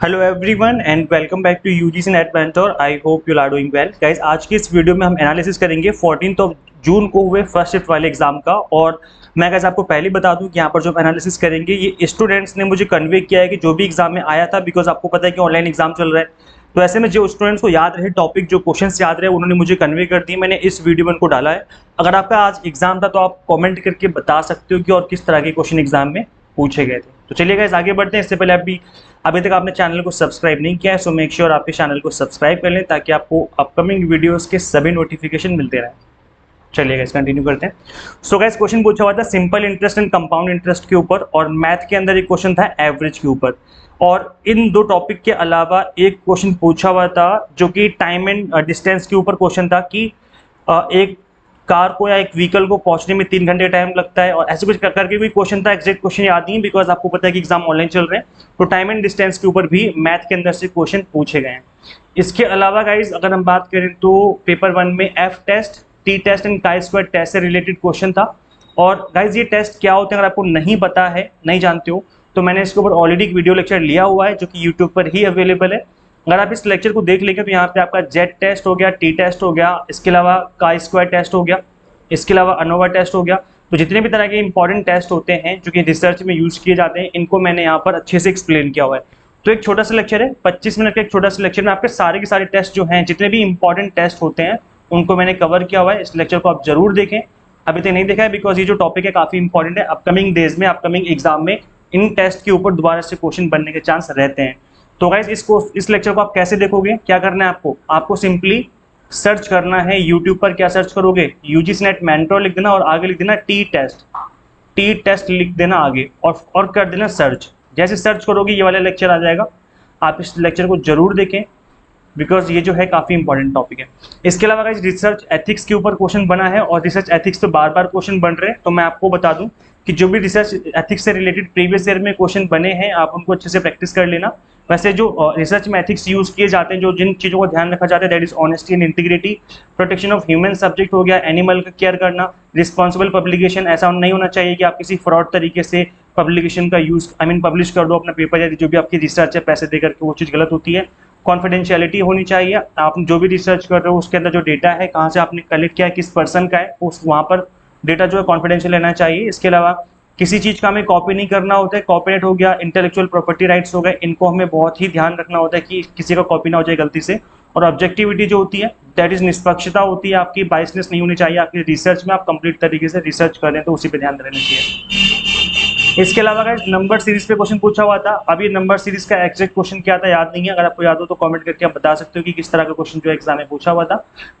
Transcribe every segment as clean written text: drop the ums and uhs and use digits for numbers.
Hello everyone and welcome back to UGC NET mentor. I hope you are doing well guys. आज की इस video में हम analysis करेंगे 14 जून को हुए फर्स्ट शिफ्ट वाले एग्जाम का। और मैं गाइस आपको पहले बता दूं कि यहाँ पर जो हम एनालिसिस करेंगे ये स्टूडेंट्स ने मुझे कन्वे किया है कि जो भी एग्जाम में आया था, बिकॉज आपको पता है कि ऑनलाइन एग्जाम चल रहा है, तो ऐसे में जो स्टूडेंट्स को याद रहे टॉपिक, जो क्वेश्चंस याद रहे, उन्होंने मुझे कन्वे कर दिए। मैंने इस वीडियो में उनको डाला है। अगर आपका आज एग्जाम था तो आप कमेंट करके बता सकते हो कि और किस तरह के क्वेश्चन एग्जाम में पूछे गए थे। तो चलिए गाइस आगे बढ़ते हैं। इससे पहले अभी तक आपने चैनल को सब्सक्राइब नहीं किया है, सो मेक श्योर आप इस चैनल को सब्सक्राइब कर लें ताकि आपको अपकमिंग वीडियोस के सभी नोटिफिकेशन मिलते रहें। चलिए गाइस कंटिन्यू करते हैं। सो गाइस क्वेश्चन पूछा हुआ था simple interest and compound interest के ऊपर, और मैथ के अंदर एक क्वेश्चन था एवरेज के ऊपर। और इन दो टॉपिक के अलावा एक क्वेश्चन पूछा हुआ था जो कि टाइम एंड डिस्टेंस के ऊपर क्वेश्चन था कि एक कार को या एक व्हीकल को पहुंचने में 3 घंटे टाइम लगता है, और ऐसे कुछ करके भी क्वेश्चन था। एग्जैक्ट क्वेश्चन याद नहीं बिकॉज आपको पता है कि एग्जाम ऑनलाइन चल रहे हैं, तो टाइम एंड डिस्टेंस के ऊपर भी मैथ के अंदर से क्वेश्चन पूछे गए हैं। इसके अलावा गाइज अगर हम बात करें तो पेपर 1 में F test, T test and chi square test से रिलेटेड क्वेश्चन था। और गाइज ये टेस्ट क्या होते हैं अगर आपको नहीं पता है, नहीं जानते हो, तो मैंने इसके ऊपर ऑलरेडी एक वीडियो लेक्चर लिया हुआ है जो कि यूट्यूब पर ही अवेलेबल है। अगर आप इस लेक्चर को देख लेंगे तो यहाँ पे आपका जेड टेस्ट हो गया, टी टेस्ट हो गया, इसके अलावा काई स्क्वायर टेस्ट हो गया, इसके अलावा अनोवा टेस्ट हो गया। तो जितने भी तरह के इंपॉर्टेंट टेस्ट होते हैं जो कि रिसर्च में यूज किए जाते हैं, इनको मैंने यहाँ पर अच्छे से एक्सप्लेन किया हुआ है। तो एक छोटा सा लेक्चर है, 25 मिनट का एक छोटा सा लेक्चर में आपके सारे के सारे टेस्ट जो हैं, जितने भी इंपॉर्टेंट टेस्ट होते हैं, उनको मैंने कवर किया हुआ है। इस लेक्चर को आप जरूर देखें, अभी तक नहीं देखा है, बिकॉज ये जो टॉपिक है काफी इंपॉर्टेंट है। अपकमिंग डेज में, अपकमिंग एग्जाम में इन टेस्ट के ऊपर दोबारा से क्वेश्चन बनने के चांस रहते हैं। तो गाइज इस लेक्चर को आप कैसे देखोगे, क्या करना है आपको सिंपली सर्च करना है यूट्यूब पर। क्या सर्च करोगे? यूजीसी नेट मेंटर लिख देना और आगे लिख देना टी टेस्ट लिख देना आगे, और कर देना सर्च। जैसे सर्च करोगे ये वाला लेक्चर आ जाएगा। आप इस लेक्चर को जरूर देखें बिकॉज ये जो है काफी इंपॉर्टेंट टॉपिक है। इसके अलावा गाइस रिसर्च एथिक्स के ऊपर क्वेश्चन बना है, और रिसर्च एथिक्स पे बार बार क्वेश्चन बन रहे हैं। तो मैं आपको बता दूं कि जो भी रिसर्च एथिक्स से रिलेटेड प्रीवियस ईयर में क्वेश्चन बने हैं, आप उनको अच्छे से प्रैक्टिस कर लेना। वैसे जो रिसर्च में एथिक्स यूज किए जाते हैं, जो जिन चीज़ों को ध्यान रखा जाता है, that is honesty and integrity, protection of human subject हो गया, एनिमल का केयर करना, रिस्पॉन्सिबल पब्लिकेशन। ऐसा नहीं होना चाहिए कि आप किसी फ्रॉड तरीके से पब्लिकेशन का यूज पब्लिश कर दो अपना पेपर, या जो भी आपकी रिसर्च है पैसे देकर के, वो चीज़ गलत होती है। कॉन्फिडेंशियलिटी होनी चाहिए। आप जो भी रिसर्च कर रहे हो उसके अंदर जो डेटा है, कहाँ से आपने कलेक्ट किया है, किस पर्सन का है, उस वहाँ पर डेटा जो है कॉन्फिडेंशियल लेना चाहिए। इसके अलावा किसी चीज़ का हमें कॉपी नहीं करना होता है। कॉपीराइट हो गया, इंटेलेक्चुअल प्रॉपर्टी राइट्स हो गए, इनको हमें बहुत ही ध्यान रखना होता है कि किसी का कॉपी ना हो जाए गलती से। और ऑब्जेक्टिविटी जो होती है, दैट इज निष्पक्षता होती है आपकी, बाइसनेस नहीं होनी चाहिए आपकी रिसर्च में। आप कंप्लीट तरीके से रिसर्च करें तो उसी पे ध्यान देना चाहिए। इसके अलावा गाइस नंबर सीरीज पे क्वेश्चन पूछा हुआ था। अभी नंबर सीरीज का एग्जैक्ट क्वेश्चन क्या था याद नहीं है, अगर आपको याद हो तो कमेंट करके आप बता सकते हो कि किस तरह का क्वेश्चन जो एग्जाम में पूछा हुआ था।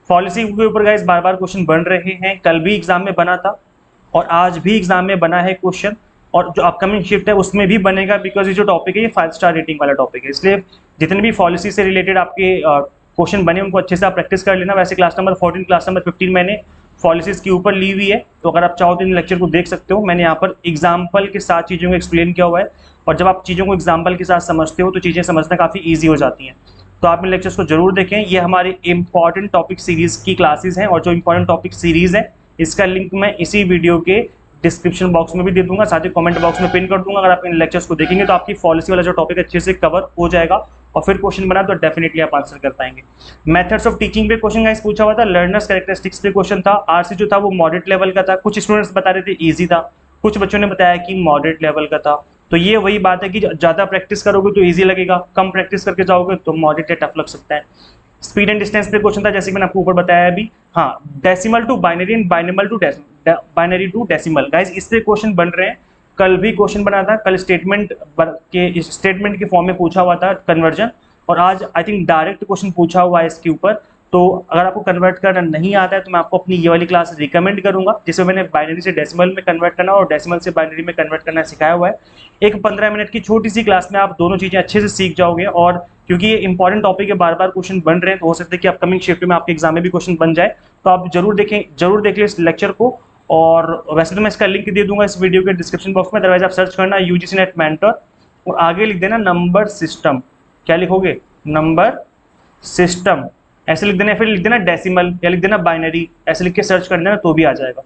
पॉलिसी के ऊपर गाइस बार बार क्वेश्चन बन रहे हैं, कल भी एग्जाम में बना था और आज भी एग्जाम में बना है क्वेश्चन, और जो अपकमिंग शिफ्ट है उसमें भी बनेगा, बिकॉज ये जो टॉपिक है ये 5 स्टार रेटिंग वाला टॉपिक है। इसलिए जितने भी पॉलिसी से रिलेटेड आपके क्वेश्चन बने उनको अच्छे से आप प्रैक्टिस कर लेना। वैसे क्लास नंबर 14, क्लास नंबर 15 मैंने पॉलिसीज के ऊपर ली हुई है, तो अगर आप चाहो तो इन लेक्चर को देख सकते हो। मैंने यहाँ पर एग्जाम्पल के साथ चीज़ों को एक्सप्लेन किया हुआ है, और जब आप चीज़ों को एग्जाम्पल के साथ समझते हो तो चीज़ें समझना काफ़ी ईजी हो जाती हैं। तो आप इन लेक्चर्स को जरूर देखें। ये हमारे इंपॉर्टेंट टॉपिक सीरीज की क्लासेज हैं, और जो इंपॉर्टेंट टॉपिक सीरीज है इसका लिंक मैं इसी वीडियो के डिस्क्रिप्शन बॉक्स में भी दे दूंगा, साथ ही कमेंट बॉक्स में पिन कर दूंगा। अगर आप इन लेक्चर्स को देखेंगे तो आपकी पॉलिसी वाला जो टॉपिक अच्छे से कवर हो जाएगा, और फिर क्वेश्चन बना तो डेफिनेटली आप आंसर कर पाएंगे। मेथड्स ऑफ टीचिंग पे क्वेश्चन गाइस पूछा हुआ था। लर्नर्स कैरेक्टरिस्टिक्स पे क्वेश्चन था। आरसी जो था वो मॉडरेट लेवल का था। कुछ स्टूडेंट्स बता रहे थे इजी था, कुछ बच्चों ने बताया कि मॉडरेट लेवल का था। तो ये वही बात है कि ज्यादा प्रैक्टिस करोगे तो ईजी लगेगा, कम प्रैक्टिस करके जाओगे तो मॉडरेट या टफ लग सकता है। स्पीड एंड डिस्टेंस पे क्वेश्चन था, जैसे कि मैंने आपको ऊपर बताया अभी। हाँ, decimal to binary and binary to decimal guys, इस पे क्वेश्चन बन रहे हैं। कल भी क्वेश्चन बना था, कल स्टेटमेंट के फॉर्म में पूछा हुआ था कन्वर्जन, और आज आई थिंक डायरेक्ट क्वेश्चन पूछा हुआ है इसके ऊपर। तो अगर आपको कन्वर्ट करना नहीं आता है तो मैं आपको अपनी ये वाली क्लास रिकमेंड करूंगा, जिसमें मैंने बाइनरी से डेसिमल में कन्वर्ट करना और डेसिमल से बाइनरी में कन्वर्ट करना सिखाया हुआ है। एक 15 मिनट की छोटी सी क्लास में आप दोनों चीजें अच्छे से सीख जाओगे, और क्योंकि ये इंपॉर्टेंट टॉपिक है, बार बार क्वेश्चन बन रहे हैं, तो हो सकता है कि अपकमिंग शिफ्ट में आपके एग्जाम में भी क्वेश्चन बन जाए। तो आप जरूर देखें, जरूर देख लें इस लेक्चर को। और वैसे तो मैं इसका लिंक दे दूंगा इस वीडियो के डिस्क्रिप्शन बॉक्स में, अदरवाइज आप सर्च करना यूजीसी नेट मेंटर और आगे लिख देना नंबर सिस्टम। क्या लिखोगे? नंबर सिस्टम ऐसे लिख देना, फिर लिख देना डेसिमल या लिख देना बाइनरी, ऐसे लिख के सर्च कर देना तो भी आ जाएगा।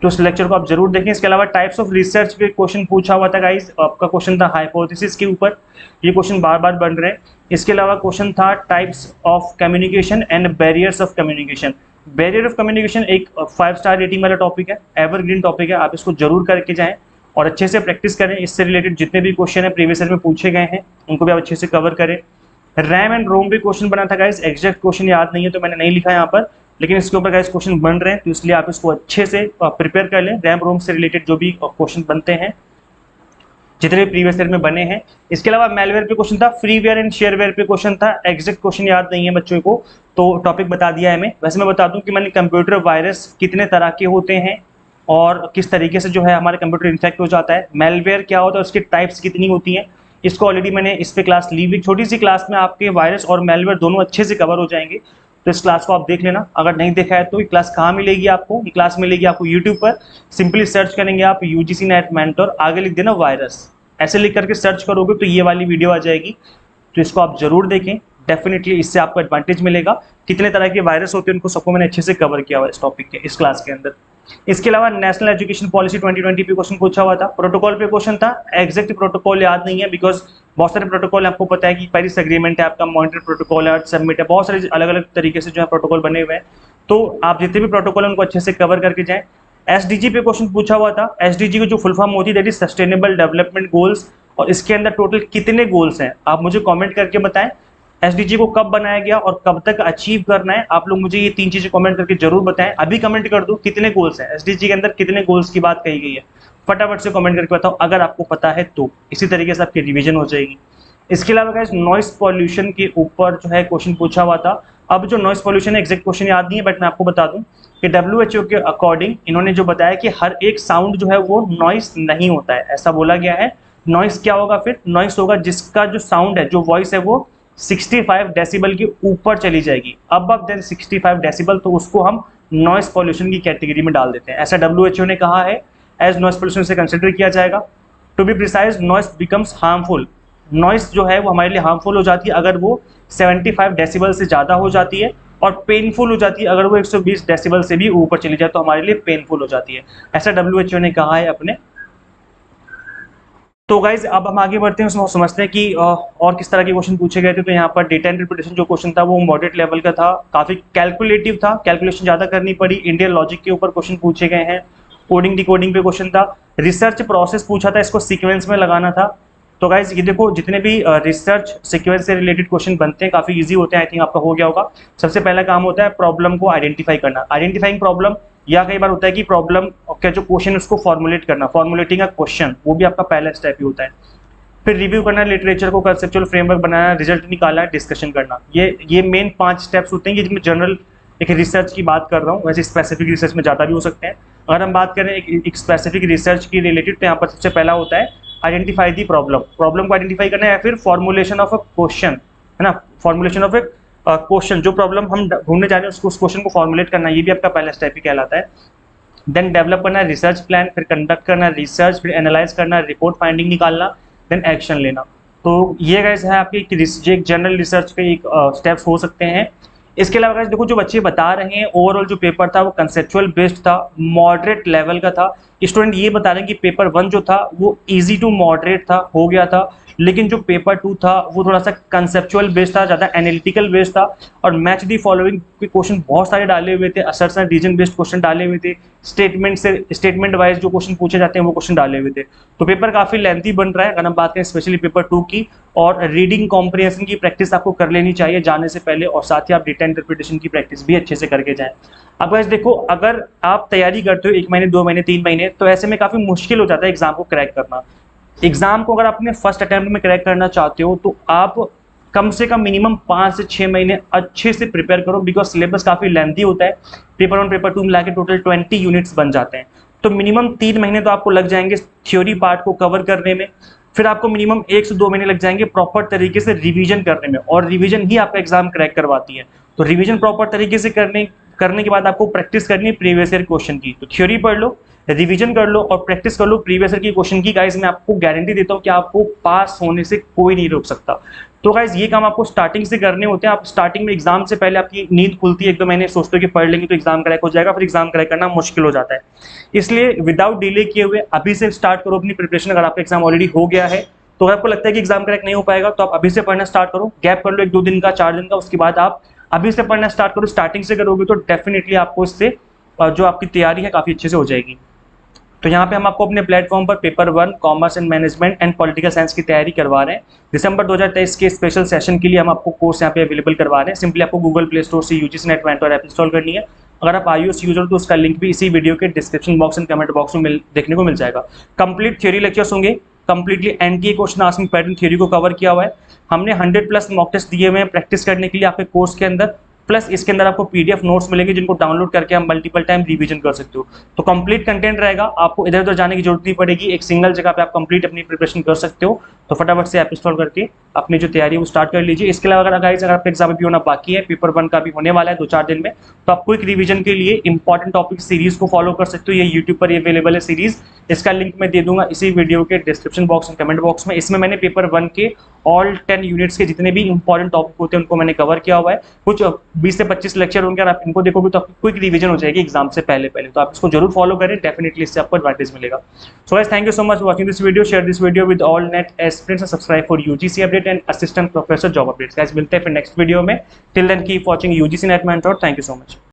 तो उस लेक्चर को आप जरूर देखें। इसके अलावा टाइप्स ऑफ रिसर्च पे क्वेश्चन पूछा हुआ था गाइस, आपका क्वेश्चन था हाइपोथेसिस के ऊपर, ये क्वेश्चन बार बार बन रहे हैं। इसके अलावा क्वेश्चन था types of communication and barriers of communication. Barrier of communication एक 5 स्टार रेटिंग वाला टॉपिक है, एवरग्रीन टॉपिक है, आप इसको जरूर करके जाएं और अच्छे से प्रैक्टिस करें। इससे रिलेटेड जितने भी क्वेश्चन है प्रीवियस ईयर में पूछे गए हैं उनको भी आप अच्छे से कवर करें। रैम एंड रोम भी क्वेश्चन बना था गाइस, एग्जैक्ट क्वेश्चन याद नहीं है तो मैंने नहीं लिखा यहाँ पर, लेकिन इसके ऊपर गाइस क्वेश्चन बन रहे हैं, तो इसलिए आप इसको अच्छे से प्रिपेयर कर लें। रैम रोम से रिलेटेड जो भी क्वेश्चन बनते हैं जितने भी प्रीवियस ईयर में बने हैं। इसके अलावा मेलवेयर पे क्वेश्चन था, फ्रीवेयर एंड शेयरवेयर पे क्वेश्चन था, एग्जैक्ट क्वेश्चन याद नहीं है बच्चों को तो टॉपिक बता दिया है मैं। वैसे मैं बता दूं कि मैंने कंप्यूटर वायरस कितने तरह के होते हैं और किस तरीके से जो है हमारे कंप्यूटर इन्फेक्ट हो जाता है, मेलवेयर क्या होता है, उसकी टाइप्स कितनी होती हैं, इसको ऑलरेडी मैंने इस पे क्लास ली हुई, छोटी सी क्लास में आपके वायरस और मेलवेयर दोनों अच्छे से कवर हो जाएंगे। तो इस क्लास को आप देख लेना, अगर नहीं देखा है तो ये क्लास कहाँ मिलेगी आपको, ये क्लास मिलेगी आपको यूट्यूब पर। सिंपली सर्च करेंगे आप यूजीसी नेट मेंटर, आगे लिख देना वायरस, ऐसे लिख करके सर्च करोगे तो ये वाली वीडियो आ जाएगी। तो इसको आप जरूर देखें, डेफिनेटली इससे आपको एडवांटेज मिलेगा। कितने तरह के वायरस होते हैं उनको सबको मैंने अच्छे से कवर किया हुआ इस टॉपिक के, इस क्लास के अंदर। इसके अलावा नेशनल एजुकेशन पॉलिसी 2020 पे क्वेश्चन पूछा हुआ था, प्रोटोकॉल पे क्वेश्चन था, एग्जैक्ट प्रोटोकॉल याद नहीं है बिकॉज बहुत सारे प्रोटोकॉल आपको पता है कि पेरिस एग्रीमेंट है, आपका मॉनिटर प्रोटोकॉल है, सबमिट है, बहुत सारे अलग अलग तरीके से जो है प्रोटोकॉल बने हुए हैं। तो आप जितने भी प्रोटोकॉल है उनको अच्छे से कवर करके जाएं। एसडीजी पे क्वेश्चन पूछा हुआ था, एसडीजी की जो फुल फॉर्म होती है that is sustainable development goals, और इसके अंदर टोटल कितने गोल्स हैं आप मुझे कमेंट करके बताएं। एसडीजी को कब बनाया गया और कब तक अचीव करना है, आप लोग मुझे ये 3 चीजें कमेंट करके जरूर बताएं। अभी कमेंट कर दो कितने गोल्स हैं एसडीजी के अंदर, कितने गोल्स की बात कही गई है, फटाफट से कमेंट करके बताओ अगर आपको पता है तो, इसी तरीके से आपकी रिवीजन हो जाएगी। इसके अलावा गाइस नॉइस पॉल्यूशन के ऊपर जो है क्वेश्चन पूछा हुआ था। अब जो नॉइस पॉल्यूशन है एग्जैक्ट क्वेश्चन याद नहीं है, बट मैं आपको बता दूं कि WHO के अकॉर्डिंग इन्होंने जो बताया कि हर एक साउंड जो है वो नॉइस नहीं होता है, ऐसा बोला गया है। नॉइस क्या होगा फिर, नॉइस होगा जिसका जो साउंड है, जो वॉइस है वो 65 डेसिबल के ऊपर चली जाएगी, अब देन 65 डेसिबल, तो उसको हम नॉइस पॉल्यूशन की कैटेगरी में डाल देते हैं, ऐसा WHO ने कहा है। एज नॉइस पॉल्यूशन से कंसिडर किया जाएगा। To be precise, noise becomes harmful, noise जो है वो हमारे लिए हार्मफुल हो जाती है अगर वो 75 डेसिबल से ज़्यादा हो जाती है, और पेनफुल हो जाती है अगर वो 120 डेसिबल से भी ऊपर चली जाए तो हमारे लिए पेनफुल हो जाती है, ऐसा WHO ने कहा है अपने। तो गाइज अब हम आगे बढ़ते हैं, उसमें समझते हैं कि और किस तरह के क्वेश्चन पूछे गए थे। तो यहाँ पर डेटा इंटरप्रिटेशन जो क्वेश्चन था वो मॉडरेट लेवल का था, काफ़ी कैलकुलेटिव था, कैलकुलेशन ज़्यादा करनी पड़ी। इंडियन लॉजिक के ऊपर क्वेश्चन पूछे गए हैं, कोडिंग डिकोडिंग पे क्वेश्चन था, रिसर्च प्रोसेस पूछा था, इसको सीक्वेंस में लगाना था। तो गाइज ये देखो जितने भी रिसर्च सीक्वेंस से रिलेटेड क्वेश्चन बनते हैं काफ़ी इजी होते हैं, आई थिंक आपका हो गया होगा। सबसे पहला काम होता है प्रॉब्लम को आइडेंटिफाई करना, आइडेंटिफाइंग प्रॉब्लम, या कई बार होता है कि प्रॉब्लम का जो क्वेश्चन है उसको फॉर्मुलेट करना, फॉर्मुलेटिंग अ क्वेश्चन, वो भी आपका पहला स्टेप ही होता है। फिर रिव्यू करना लिटरेचर को, कंसेप्चुअल फ्रेमवर्क बनाना, रिजल्ट निकालना, डिस्कशन करना, ये मेन 5 स्टेप्स होते हैं। जिसमें जनरल एक रिसर्च की बात कर रहा हूँ, वैसे स्पेसिफिक रिसर्च में ज़्यादा भी हो सकते हैं। अगर हम बात करें एक स्पेसिफिक रिसर्च की रिलेटेड, तो यहाँ पर सबसे पहला होता है आइडेंटिफाई दी प्रॉब्लम, प्रॉब्लम को आइडेंटिफाई करना है, या फिर फॉर्मुलेशन ऑफ अ क्वेश्चन, है ना, फॉर्मुलेशन ऑफ ए क्वेश्चन, जो प्रॉब्लम हम ढूंढने जा रहे हैं उस क्वेश्चन को फॉर्मुलेट करना, ये भी आपका पहला स्टेप ही कहलाता है। देन डेवलप करना है रिसर्च प्लान, फिर कंडक्ट करना रिसर्च, फिर एनालाइज करना, रिपोर्ट फाइंडिंग निकालना, देन एक्शन लेना। तो ये गाइस है आपकी एक जनरल रिसर्च के एक स्टेप्स हो सकते हैं। इसके अलावा गाइस देखो जो बच्चे बता रहे हैं ओवरऑल जो पेपर था वो कंसेप्चुअल बेस्ड था, मॉडरेट लेवल का था। स्टूडेंट ये बता रहे हैं कि पेपर 1 जो था वो इजी टू मॉडरेट था, हो गया था, लेकिन जो पेपर 2 था वो थोड़ा सा कंसेप्चुअल बेस्ड था, ज़्यादा एनालिटिकल बेस्ड था, और मैच दी फॉलोइंग के क्वेश्चन बहुत सारे डाले हुए थे, असर्शन रीजन बेस्ड क्वेश्चन डाले हुए थे, स्टेटमेंट वाइज जो क्वेश्चन पूछे जाते हैं वो क्वेश्चन डाले हुए थे। तो पेपर काफ़ी लेंथी बन रहा है। अगर हम बात करें स्पेशली पेपर 2 की, और रीडिंग कॉम्प्रिहेंशन की प्रैक्टिस आपको कर लेनी चाहिए जाने से पहले, और साथ ही आप डेटा इंटरप्रिटेशन की प्रैक्टिस भी अच्छे से करके जाएं। अब गाइस देखो अगर आप तैयारी करते हो 1 महीने 2 महीने 3 महीने, तो ऐसे में काफ़ी मुश्किल हो जाता है एग्जाम को क्रैक करना। एग्जाम को अगर आपने फर्स्ट अटेम्प्ट में क्रैक करना चाहते हो तो आप कम से कम मिनिमम 5 से 6 महीने अच्छे से प्रिपेयर करो, बिकॉज सिलेबस काफ़ी लेंथी होता है। पेपर 1 पेपर 2 मिला के टोटल 20 यूनिट्स बन जाते हैं, तो मिनिमम 3 महीने तो आपको लग जाएंगे थ्योरी पार्ट को कवर करने में, फिर आपको मिनिमम 1 से 2 महीने लग जाएंगे प्रॉपर तरीके से रिवीजन करने में, और रिवीजन ही आपका एग्जाम क्रैक करवाती है। तो रिवीजन प्रॉपर तरीके से करने के बाद आपको प्रैक्टिस करनी है प्रीवियस ईयर क्वेश्चन की। तो थ्योरी पढ़ लो, रिवीजन कर लो और प्रैक्टिस कर लो प्रीवियस ईयर की क्वेश्चन की। गाइज मैं आपको गारंटी देता हूँ कि आपको पास होने से कोई नहीं रोक सकता। तो गाइज ये काम आपको स्टार्टिंग से करने होते हैं। आप स्टार्टिंग में एग्जाम से पहले आपकी नींद खुलती है, एक दो महीने सोचते हो कि पढ़ लेंगे तो एग्जाम क्रैक हो जाएगा, फिर एग्जाम क्रैक करना मुश्किल हो जाता है। इसलिए विदाउट डिले किए हुए अभी से स्टार्ट करो अपनी प्रिपरेशन। अगर आपका एग्जाम ऑलरेडी हो गया है तो अगर आपको लगता है कि एग्जाम क्रैक नहीं हो पाएगा तो आप अभी से पढ़ना स्टार्ट करो, गैप कर लो एक दो दिन का, 4 दिन का, उसके बाद आप अभी से पढ़ना स्टार्ट करो। स्टार्टिंग से करोगे तो डेफिनेटली आपको इससे जो आपकी तैयारी है काफी अच्छे से हो जाएगी। तो यहाँ पे हम आपको अपने प्लेटफॉर्म पर paper 1 commerce and management and political science की तैयारी करवा रहे हैं। दिसंबर 2023 के स्पेशल सेशन के लिए हम आपको कोर्स यहाँ पे अवेलेबल करवा रहे हैं। सिंपली आपको गूगल प्ले स्टोर से UGC NET mentor app install करनी है। अगर आप iOS यूजर हो तो उसका लिंक भी इसी वीडियो के description box and comment box में देखने को मिल जाएगा। कंप्लीट थ्योरी लेक्चर्स होंगे, completely NTA question answering pattern theory को कवर किया हुआ है। हमने 100+ मॉक टेस्ट दिए हुए हैं प्रैक्टिस करने के लिए आपके कोर्स के अंदर, प्लस इसके अंदर आपको पीडीएफ नोट्स मिलेंगे जिनको डाउनलोड करके आप मल्टीपल टाइम रिवीजन कर सकते हो। तो कंप्लीट कंटेंट रहेगा, आपको इधर उधर जाने की जरूरत नहीं पड़ेगी, एक सिंगल जगह पे आप कंप्लीट अपनी प्रिपरेशन कर सकते हो। तो फटाफट से ऐप इंस्टॉल करके अपनी जो तैयारी है वो स्टार्ट कर लीजिए। इसके अलावा अगर गाइस अगर आपका एग्जाम भी होना बाकी है, पेपर 1 का भी होने वाला है 2-4 दिन में, तो आप क्विक रिवीजन के लिए इंपॉर्टेंट टॉपिक सीरीज को फॉलो कर सकते हो। ये यूट्यूब पर अवेलेबल है सीरीज, इसका लिंक मैं दे दूंगा इसी वीडियो के डिस्क्रिप्शन बॉक्स और कमेंट बॉक्स में। इसमें मैंने पेपर 1 के ऑल 10 यूनिट्स के जितने भी इंपॉर्टेंट टॉपिक होते हैं उनको मैंने कवर किया हुआ है। कुछ 20 से 25 लेक्चर होंगे, अगर आप इनको देखोगे तो आपकी क्विक रिवीजन हो जाएगी एग्जाम से पहले। तो आप इसको जरूर फॉलो करें, डेफिनेटली इससे आपको एडवांटेज मिलेगा। So guys thank you so much for watching this video, share this video with all NET aspirants and subscribe for UGC update and assistant professor job updates. Guys मिलते हैं फिर next video में। Till then keep watching UGC NET mentor. Thank you so much.